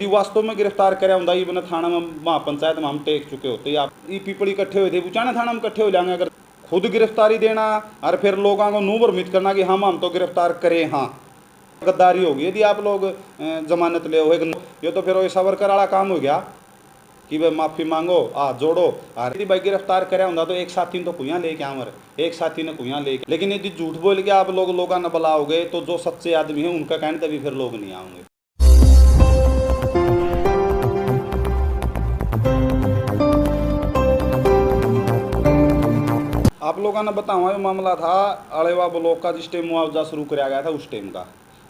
वास्तव में गिरफ्तार करे होंगे ये बना थाना में महापंचायत में हम टेक चुके होते आप ये पीपली इकट्ठे हुए थे बुचाना थाना में इकट्ठे हो जाएंगे। अगर खुद गिरफ्तारी देना और फिर लोगों को नूबर मित करना कि हम तो गिरफ्तार करें, हाँ गद्दारी होगी। यदि आप लोग जमानत ले हो ये तो फिर वो सावरकर वाला काम हो गया कि भाई माफ़ी मांगो हाथ जोड़ो। और यदि भाई गिरफ्तार करे होंगे तो एक साथी तो कुइयाँ लेके आवर, एक साथी ने कुइयाँ लेके, लेकिन यदि झूठ बोल के आप लोगों ने बुलाओगे तो जो सच्चे आदमी हैं उनका कहने तभी फिर लोग नहीं आएंगे। आप लोगों ने बतावा ये मामला था अड़ेवा ब्लॉक का जिस टाइम मुआवजा शुरू कराया गया था उस टाइम का।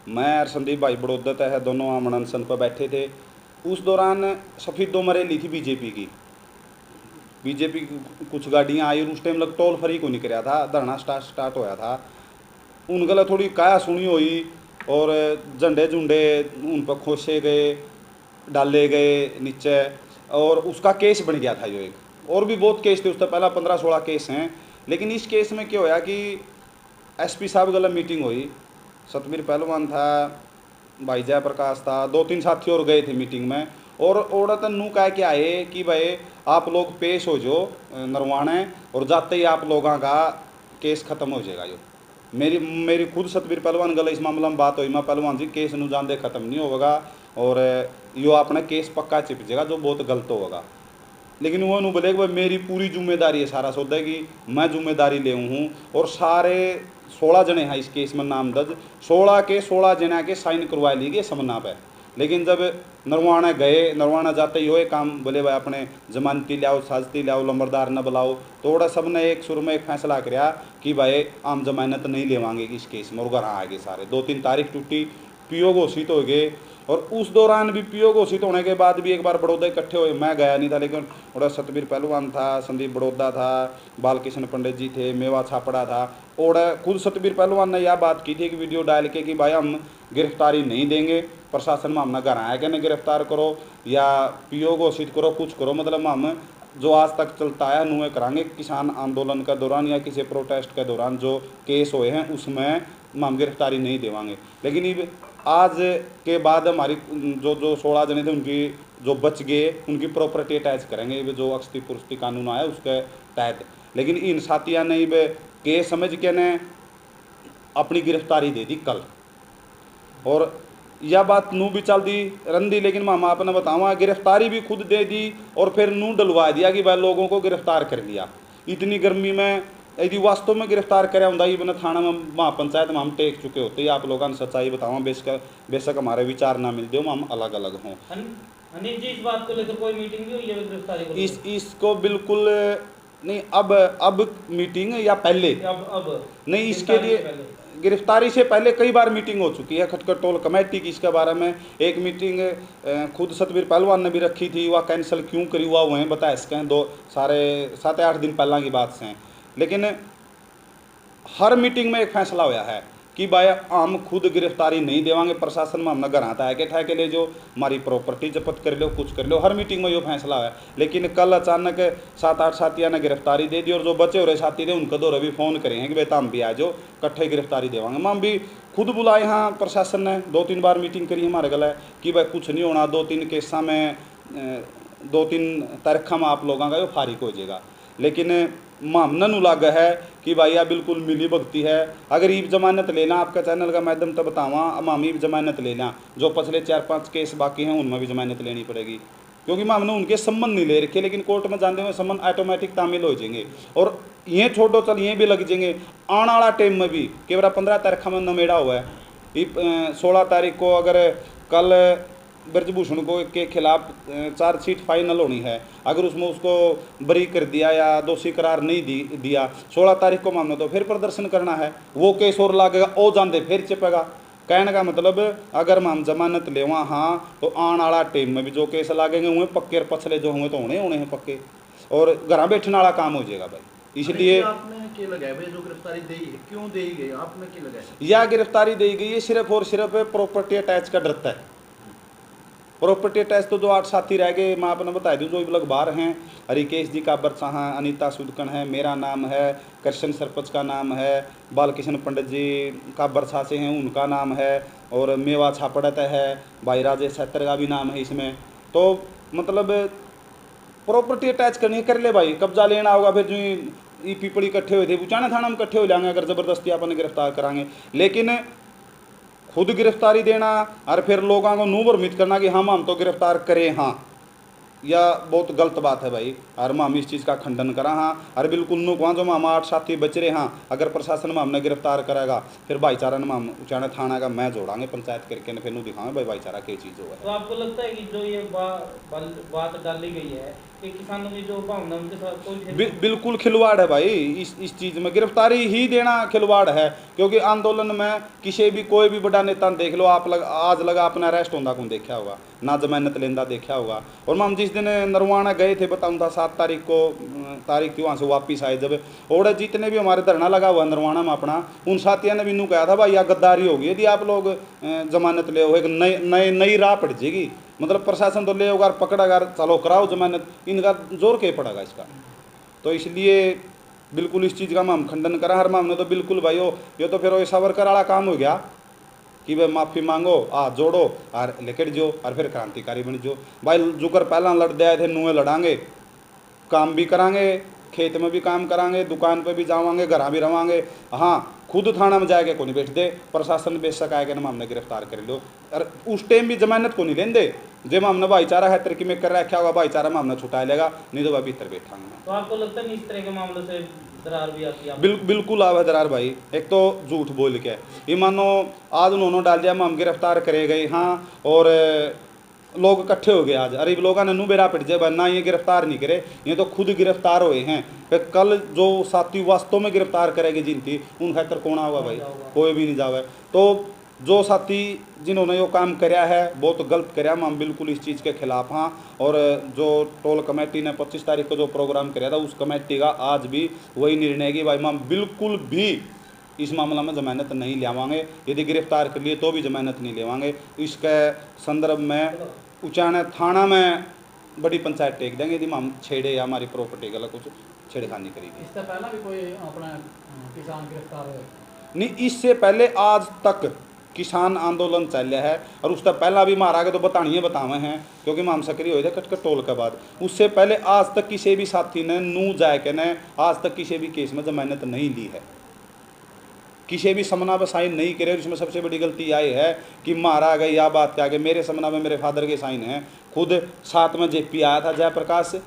मैं और संदीप भाई बड़ौदत है दोनों आमन अनशन पर बैठे थे। उस दौरान सफ़ेद दो मरेली थी बीजेपी की कुछ गाड़ियाँ आई और उस टाइम लग टोल फ्री को निकला था, धरना स्टार्ट होया था। उन गल थोड़ी काया सुनी हुई और झंडे झुंडे उन पर खोसे गए, डाले गए नीचे, और उसका केस बन गया था। जो एक और भी बहुत केस थे, उससे पहला 15-16 केस हैं। लेकिन इस केस में क्या होया कि एसपी साहब गलत मीटिंग हुई, सतबीर पहलवान था, भाई जयप्रकाश था, 2-3 साथी और गए थे मीटिंग में। और औरत नू कह के आए कि भाई आप लोग पेश हो जो नरवाने और जाते ही आप लोगों का केस ख़त्म हो जाएगा। जो मेरी खुद सतबीर पहलवान गल इस मामला में बात हुई, मैं पहलवान जी केस नू जान दे ख़त्म नहीं होगा और यो अपना केस पक्का चिप जाएगा जो बहुत गलत होगा। लेकिन वो नू बोले कि भाई मेरी पूरी जिम्मेदारी है सारा सौदा की, मैं जिम्मेदारी ले हूँ। और सारे 16 जने हैं इस केस में नामदर्ज, 16 के 16 जना के साइन करवा ली गए समना पे। लेकिन जब नरवाना गए, नरवाना जाते ही हो काम बोले भाई अपने जमानती लियाओ, साजती लियाओ, लंबरदार न बुलाओ, तो ओड़ा सब ने एक सुर में एक फैसला कराया कि भाई हम जमानत नहीं लेवांगे इस केस में। और घर आ गए सारे, 2-3 तारीख टूटी, पीओ घोषित हो गए। और उस दौरान भी पीओ घोषित होने के बाद भी एक बार बड़ौदा इकट्ठे हुए, मैं गया नहीं था लेकिन और सतबीर पहलवान था, संदीप बड़ौदा था, बालकृष्ण पंडित जी थे, मेवा छापड़ा था। और खुद सतबीर पहलवान ने यह बात की थी कि वीडियो डाल के कि भाई हम गिरफ्तारी नहीं देंगे, प्रशासन में हमने घर आया कि नहीं गिरफ्तार करो या पीओ घोषित करो, कुछ करो, मतलब हम जो आज तक चलता है नुए कराएंगे। किसान आंदोलन के दौरान या किसी प्रोटेस्ट के दौरान जो केस हुए हैं उसमें हम गिरफ्तारी नहीं देवांगे। लेकिन आज के बाद हमारी जो 16 जने थे उनकी जो बच गए उनकी प्रॉपर्टी अटैच करेंगे जो अस्थि पुरुषी कानून आया उसके तहत। लेकिन इन साथियों ने केस समझ के ने अपनी गिरफ्तारी दे दी कल, और यह बात नू भी चल दी रंदी। लेकिन मामा आपने बतावा गिरफ्तारी भी खुद दे दी और फिर नू डलवा दिया कि भाई लोगों को गिरफ्तार कर लिया। इतनी गर्मी में यदि वास्तव में गिरफ्तार करे होंगे ये बना थाना में महापंचायत में हम टेक चुके होते। आप लोगों ने सच्चाई बतावा, बेशक हमारे विचार ना मिलते हो, हम अलग अलग हों। अनिल जी इस बात को लेकर कोई मीटिंग भी हुई है गिरफ्तारी को? इसको बिल्कुल नहीं। अब मीटिंग या पहले? अब नहीं, इसके लिए गिरफ्तारी से पहले कई बार मीटिंग हो चुकी है खटखट टोल कमेटी की। इसके बारे में एक मीटिंग खुद सतबीर पहलवान ने भी रखी थी, वह कैंसिल क्यों करी हुआ हुए हैं बता इसके 7-8 दिन पहला की बात से। लेकिन हर मीटिंग में एक फैसला होया है कि भाई हम खुद गिरफ्तारी नहीं देवांगे, प्रशासन में हमने घर आता है कि ठहके ले जो हमारी प्रॉपर्टी जब्त कर लो, कुछ कर लो। हर मीटिंग में ये फैसला है। लेकिन कल अचानक 7-8 साथियों ने गिरफ्तारी दे दी और जो बचे हो रहे साथी थे उनको दो भी फ़ोन करे हैं कि बेटा हम भी आ जाओ कट्ठे गिरफ्तारी देवांगे। हम भी खुद बुलाए हाँ, प्रशासन ने 2-3 बार मीटिंग करी हमारे गला कि भाई कुछ नहीं होना, 2-3 केसा में 2-3 तारीखा में आप लोगों का फारिग हो जाएगा। लेकिन मामनन लग है कि भाई यह बिल्कुल मिली भगती है। अगर ईब जमानत लेना आपका चैनल का माध्यम तो बतावा, हम ईब जमानत लेना जो पिछले 4-5 केस बाकी हैं उनमें भी जमानत लेनी पड़ेगी, क्योंकि हमने उनके संबंध नहीं ले रखे। लेकिन कोर्ट में जाते हुए संबंध ऑटोमेटिक तामिल हो जाएंगे और ये छोड़ो चल ये भी लग जाएंगे आने वाला टाइम में भी। केवल 15 तारीख में नमेड़ा हुआ है, 16 तारीख को अगर कल ब्रजभूषण को के खिलाफ चार्जशीट फाइनल होनी है, अगर उसमें उसको बरी कर दिया या दोषी करार नहीं दिया 16 तारीख को मामला, तो फिर प्रदर्शन करना है। वो केस और लागेगा, ओ जानते फिर चिपेगा। कहने का मतलब अगर हम जमानत लेवा हाँ तो आने वाला टाइम में भी जो केस लागेंगे हुए पक्के और पछले जो होंगे तो होने हैं पक्के, और घर बैठने वाला काम हो जाएगा भाई। इसलिए आपने क्या लगाया भाई जो गिरफ्तारी दी है, क्यों दी गई, आपने क्या लगाया? यह गिरफ्तारी दी गई है सिर्फ और सिर्फ प्रॉपर्टी अटैच का डरता है। प्रॉपर्टी टैक्स तो जो 8 साथी रह गए मैं आपने बता दूँ जो लोग बाहर हैं, हरिकेश जी काबर शाह, अनीता सुदकन है, मेरा नाम है, कृष्ण सरपंच का नाम है, बालकृष्ण पंडित जी काबर शाह से हैं उनका नाम है, और मेवा छापड़त है, भाई राजेश छत्र का भी नाम है इसमें। तो मतलब प्रॉपर्टी अटैच करनी कर ले भाई, कब्जा लेना होगा फिर जो ये पीपड़ी इकट्ठे हुए थे बुचाना थाना में इकट्ठे हो जाएंगे अगर ज़बरदस्ती अपन गिरफ्तार कराएंगे। लेकिन खुद गिरफ्तारी देना और फिर लोगों को नूबर मित करना कि हम तो गिरफ्तार करें, हाँ यह बहुत गलत बात है भाई। और हम इस चीज़ का खंडन करा हाँ, और बिल्कुल नु वहाँ जो हम 8 साथी बच रहे हाँ, अगर प्रशासन में हमने गिरफ्तार करेगा फिर भाईचारा में हम उचाना थाना का मैं जोड़ांगे पंचायत करके फिर नू दिखाएंगे भाई भाईचारा क्या चीज़ होगा। तो आपको लगता है कि जो ये बात डाली गई है कि किसानों की जो भावना उनके साथ कोई बिल्कुल खिलवाड़ है भाई। इस चीज़ में गिरफ्तारी ही देना खिलवाड़ है, क्योंकि आंदोलन में किसी भी कोई भी बड़ा नेता देख लो आप आज लगा अपना अरेस्ट होता कौन देखा होगा, ना जमानत लेंदा देखा होगा। और हम जिस दिन नरवाना गए थे बताऊँ था 7 तारीख को तारीख थी, वहाँ से वापिस आए जब, और जितने भी हमारे धरना लगा हुआ नरवाना में अपना, उन साथियों ने भी नू कहा था भाई यह गद्दारी होगी यदि आप लोग जमानत ले हो, एक नई राह पड़ जाएगी। मतलब प्रशासन तो ले होगा पकड़ेगा चलो कराओ जमानत, इनका जोर के पड़ेगा इसका। तो इसलिए बिल्कुल इस चीज़ का हम खंडन करा हर मामले तो बिल्कुल भाई हो ये तो फिर वो सावरकर वाला काम हो गया कि भाई माफ़ी मांगो जोड़ो और लेकर जो और फिर क्रांतिकारी बन जो। भाई जुकर पहला लड़ते आए थे नुए लड़ांगे, काम भी करांगे, खेत में भी काम करांगे, दुकान पे भी जावांगे, घर भी रवांगे, हाँ खुद थाना में जाके को नहीं बैठ दे, प्रशासन बेशक आएगा ना हमने गिरफ्तार कर लो। और उस टाइम भी जमानत को नहीं लेंदे जब हमने भाईचारा है तरक्की में कर रखा होगा, भाईचारा में हमने छुटा लेगा, नहीं तो वह भीतर बैठांगे। तो आपको लगता है इस तरह के मामलों से दरार भी आती है? बिल्कुल आवा दरार भाई। एक तो झूठ बोल के ये मानो आज उन्होंने डाल दिया हम गिरफ्तार करे गए हाँ, और लोग इकट्ठे हो गए आज, अरे लोगों ने नू बेरा पिट जाए ना ये गिरफ्तार नहीं करे, ये तो खुद गिरफ्तार हुए हैं। फिर कल जो साथी वास्तव में गिरफ्तार करेगी जिनकी उन खातर कौन आवा भाई, कोई भी नहीं जावे। तो जो साथी जिन्होंने यो काम कराया है बहुत गलत कराया, हम बिल्कुल इस चीज़ के खिलाफ हाँ। और जो टोल कमेटी ने 25 तारीख को जो प्रोग्राम कराया था उस कमेटी का आज भी वही निर्णय है कि भाई हम बिल्कुल भी इस मामला में जमानत नहीं लेवांगे, यदि गिरफ्तार कर लिए तो भी जमानत नहीं लेवांगे। इसके संदर्भ में उचाना थाना में बड़ी पंचायत टेक देंगे यदि हम छेड़े या हमारी प्रॉपर्टी का कुछ छेड़खानी करेगी। इससे पहला भी कोई अपना किसान गिरफ्तार हुए नहीं, इससे पहले आज तक किसान आंदोलन चल रहा है, और उससे पहला भी मारा के तो बतानिए बतावे हैं क्योंकि हम सक्रिय हुए थे कटकट टोल के बाद। उससे पहले आज तक किसी भी साथी ने नू जाके ने आज तक किसी भी केस में जमानत नहीं ली है, किसी भी समना पर साइन नहीं करे। इसमें सबसे बड़ी गलती आई है कि मारा गया या बात क्या कि मेरे समना में मेरे फादर के साइन हैं, खुद साथ में जेपी आया था जयप्रकाश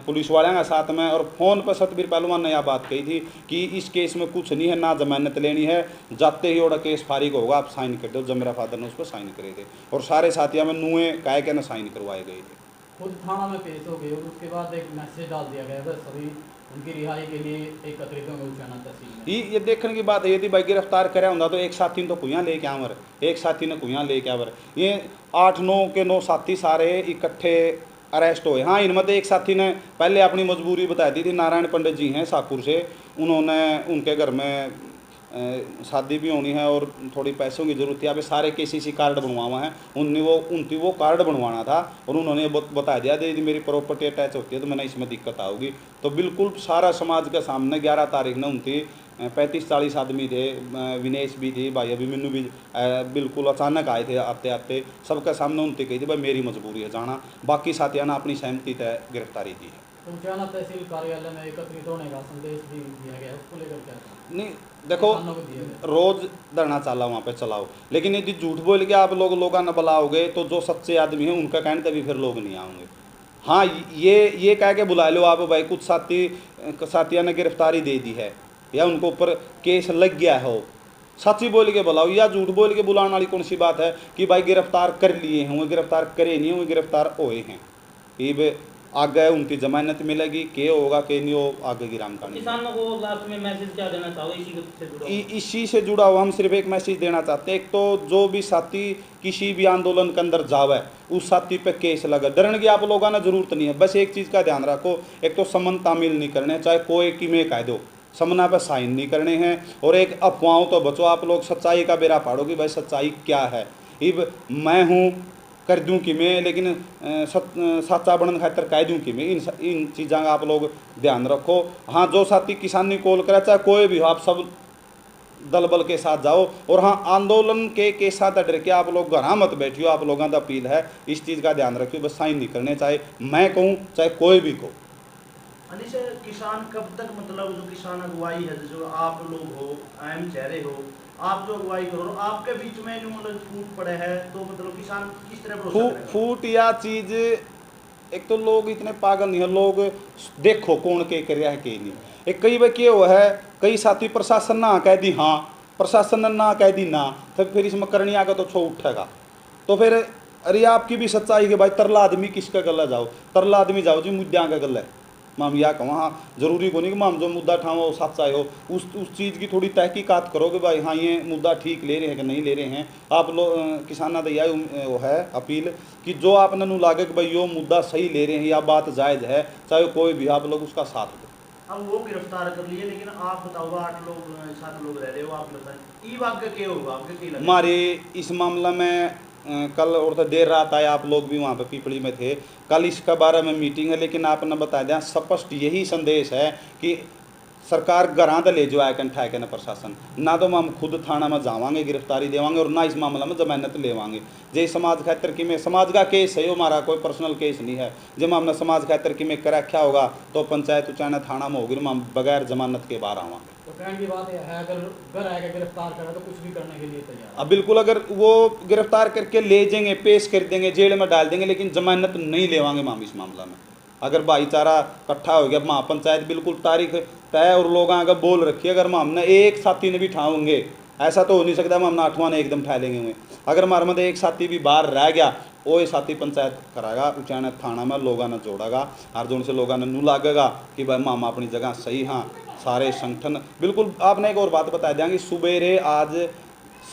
पुलिस वाले का साथ में, और फ़ोन पर सतबीर पहलवान ने यह बात कही थी कि इस केस में कुछ नहीं है ना जमानत लेनी है, जाते ही और केस फारिग होगा आप साइन कर दो। जब मेरा फादर ने उस पर साइन करे थे और सारे साथियों में नुए कह के ना साइन करवाए गए थे। खुद थाना में पेश हो गए और उसके बाद एक मैसेज डाल दिया गया था सभी उनकी रिहाई के लिए एकत्रित होंगे उचाना तहसील में। ये देखने की बात है यदि भाई गिरफ्तार करे होंगे तो एक साथी ने तो कुइयाँ लेके आवर, एक साथी ने कुइयाँ लेके आवर, ये 8-9 के 9 साथी सारे इकट्ठे अरेस्ट हुए। हाँ, इनमें तो एक साथी ने पहले अपनी मजबूरी बता दी थी, नारायण पंडित जी हैं शाहपुर से, उन्होंने उनके घर में शादी भी होनी है और थोड़ी पैसों की ज़रूरत थी, अभी सारे KCC कार्ड बनवावा हैं, उनकी वो कार्ड बनवाना था और उन्होंने बता दिया यदि मेरी प्रॉपर्टी अटैच होती है तो मैंने इसमें दिक्कत आऊगी। तो बिल्कुल सारा समाज के सामने 11 तारीख ने उनकी 35-40 आदमी थे, विनेश भी थी, भाई अभिमन्यु भी बिल्कुल अचानक आए थे, आते आते सबके सामने उनकी कही थी भाई मेरी मजबूरी है जाना, बाकी साथियों ने अपनी सहमति तय गिरफ्तारी दी है। तो उचाना तहसील कार्यालय में एकत्रित होने का संदेश भी दिया गया, उसको लेकर क्या नहीं देखो रोज धरना चला वहाँ पे चलाओ, लेकिन यदि झूठ बोल के आप लोगों ने बुलाओगे तो जो सच्चे आदमी हैं उनका कहने तभी फिर लोग नहीं आएंगे। हाँ, ये कह के बुला लो आप भाई कुछ साथियों ने गिरफ्तारी दे दी है या उनको ऊपर केस लग गया हो, सच्ची बोल के बुलाओ या झूठ बोल के बुलाने वाली कौन सी बात है कि भाई गिरफ्तार कर लिए होंगे, गिरफ्तार करे नहीं होंगे, गिरफ्तार हुए हैं, ये आगे उनकी जमानत मिलेगी, के होगा के नहीं हो आगे की राम कहानी। किसानों को लास्ट में मैसेज क्या देना चाहोगे इसी से जुड़ा हुआ? हम सिर्फ एक मैसेज देना चाहते हैं, एक तो जो भी साथी किसी भी आंदोलन के अंदर जावे उस साथी पे केस लगा, डरने की आप लोगों ने जरूरत नहीं है। बस एक चीज़ का ध्यान रखो, एक तो समन तामील नहीं करने, चाहे कोई की में कह दो, समना पर साइन नहीं करने हैं, और एक अफवाहों तो बचो आप लोग, सच्चाई का बेरा पाड़ो कि भाई सच्चाई क्या है। इब मैं हूँ कर दूँ कि मैं, लेकिन सच्चा बनने खातर कह दूँ कि मैं। इन चीज़ों का आप लोग ध्यान रखो। हाँ, जो साथी किसानी कॉल करे, चाहे कोई भी हो, आप सब दल बल के साथ जाओ। और हाँ, आंदोलन के साथ डर के आप लोग घर मत बैठियो। आप लोगों का अपील है, इस चीज़ का ध्यान रखियो। बस साइन नहीं करने, चाहे मैं कहूँ चाहे कोई भी को। अनिश, किसान कब तक, मतलब जो किसान अगुवाई है, जो आप लोग हो, अहम चेहरे हो, आप जो अगुवाई करो, आपके बीच में जो मतलब फूट पड़े है, तो मतलब किसान किस तरह भरोसा करेगा? फूट या चीज़, एक तो लोग इतने पागल नहीं है। लोग देखो कौन के कर रहा है के नहीं। एक कई बार क्या हुआ है, कई साथी प्रशासन ना कह दी हाँ, प्रशासन ने ना कह दी ना, तो फिर इसमें करनी आगे तो छो उठेगा। तो फिर अरे आपकी भी सच्चाई है भाई, तरला आदमी किसका गला जाओ, तरला आदमी जाओ जी मुद्दे का गला है। माम या कहूँ हाँ, जरूरी को नहीं कि माम जो मुद्दा ठाओ वो सच्चाई हो। उस चीज़ की थोड़ी तहकीकात करो कि भाई हाँ, ये मुद्दा ठीक ले रहे हैं कि नहीं ले रहे हैं। आप लोग किसाना तो यह वो है अपील कि जो आपने नू लागे कि भाई यो मुद्दा सही ले रहे हैं या बात जायज़ है, चाहे कोई भी, आप लोग उसका साथ दो। अब वो गिरफ्तार कर लिए, लेकिन आप बताओ 8 लोग 7 लोग रह रहे हो, आप बताएं ई वाक्य क्या होगा आपके क्या लगता है? हमारे इस मामला में कल और तो देर रात आए, आप लोग भी वहाँ पे पीपली में थे। कल इसका बारे में मीटिंग है, लेकिन आपने बता दिया स्पष्ट यही संदेश है कि सरकार घरां तो ले जो आए कंठा है ना प्रशासन ना, तो हम खुद थाना में जावांगे, गिरफ्तारी देवांगे और ना इस मामला में जमानत लेवांगे। जे समाज खातर कि मैं, समाज का केस है, हमारा कोई पर्सनल केस नहीं है। जब हमने समाज खातर कि मैं कर रखा होगा तो पंचायत उचाना थाना में होगी, हम बगैर जमानत के बाहर आवांगे। तो कहने की बात यह है, अगर घर आएगा गिरफ्तार करा तो कुछ भी करने के लिए तैयार है। अब बिल्कुल, अगर वो गिरफ्तार करके ले जाएंगे, पेश कर देंगे, जेल में डाल देंगे, लेकिन जमानत नहीं लेवांगे हम इस मामला में। अगर भाईचारा इकट्ठा हो गया, महापंचायत बिल्कुल तारीख तय और लोग आगे बोल रखी है। अगर हमने एक साथी ने भी ठाओगे, ऐसा तो हो नहीं सकता हम 8वां ने एकदम ठा लेंगे हुए। अगर हमारे में एक साथी भी बाहर रह गया, वो ये साथी पंचायत कराएगा, उचाना थाना में लोगों ने जोड़ेगा, और जो उनसे लोगों ने नू लागेगा कि भाई मामा अपनी जगह सही। हाँ, सारे संगठन बिल्कुल। आपने एक और बात बता देंगे, सुबेरे आज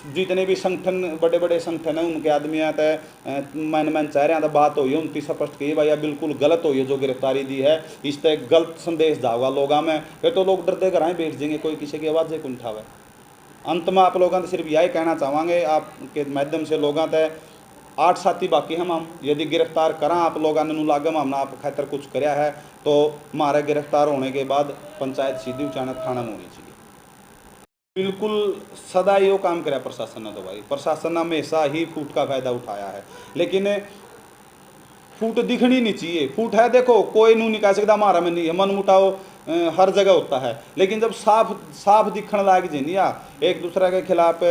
जितने भी संगठन, बड़े बड़े संगठन हैं, उनके आदमी आते हैं, मैन चाह रहे हैं, बात हुई है 29 स्पष्ट की भाई बिल्कुल गलत हुई है जो गिरफ्तारी दी है। इस पर गलत संदेश जाओगा लोगों में, फिर तो लोग डरते घर बैठ जाएंगे, कोई किसी की आवाज़ को उठावे। अंत में आप लोगों से सिर्फ यही कहना चाहेंगे, आपके माध्यम से लोगों तक 8 साथी बाकी हम यदि गिरफ्तार करा आप लोगों ने लागम हमने आप खातर कुछ कराया है, तो हमारे गिरफ्तार होने के बाद पंचायत सीधी उचाना थाना में होनी चाहिए। बिल्कुल सदा यो काम कराया प्रशासन ने। तो भाई प्रशासन ने हमेशा ही फूट का फायदा उठाया है, लेकिन फूट दिखनी नहीं चाहिए। फूट है देखो, कोई नू नहीं कह सकता हमारा में नहीं है, मन मुटाओ हर जगह होता है, लेकिन जब साफ साफ दिखने लायक जिनिया एक दूसरे के खिलाफ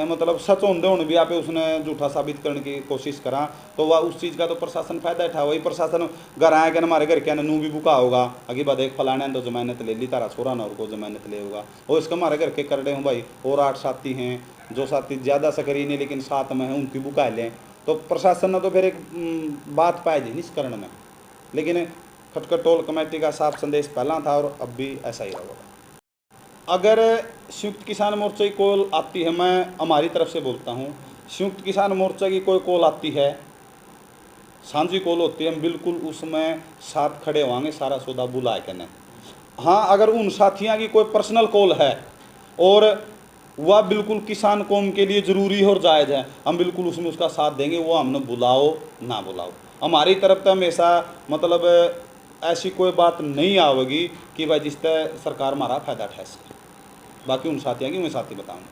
मतलब सच होंदे होने भी आप उसने झूठा साबित करने की कोशिश करा, तो वह उस चीज़ का तो प्रशासन फायदा उठा। वही प्रशासन घर आए कि हमारे घर के नू भी बुका होगा, अगी बात एक फलाने तो जमानत ले ली, तारा छोरा ना और को जमानत ले होगा, और इसका हमारे घर के कर रहे हूँ भाई। और 8 साथी हैं, जो साथी ज़्यादा सकरी नहीं लेकिन साथ में हैं, उनकी बुका लें, तो प्रशासन ने तो फिर एक बात पाई थी इस कारण में। लेकिन खटखट टोल कमेटी का साफ संदेश पहला था और अब भी ऐसा ही रहेगा। अगर संयुक्त किसान मोर्चा की कॉल आती है, मैं हमारी तरफ से बोलता हूँ, संयुक्त किसान मोर्चा की कोई कॉल आती है, सांझी कॉल होती है, हम बिल्कुल उसमें साथ खड़े होंगे, सारा सौदा बुला के न। हाँ, अगर उन साथियों की कोई पर्सनल कॉल है और वह बिल्कुल किसान कौम के लिए ज़रूरी और जायज़ है, हम बिल्कुल उसमें उसका साथ देंगे, वो हमने बुलाओ ना बुलाओ। हमारी तरफ तो हमेशा मतलब ऐसी कोई बात नहीं आवेगी कि भाई जिससे सरकार हमारा फ़ायदा उठा सके। बाकी उन साथियों की मैं साथी बताऊँगा।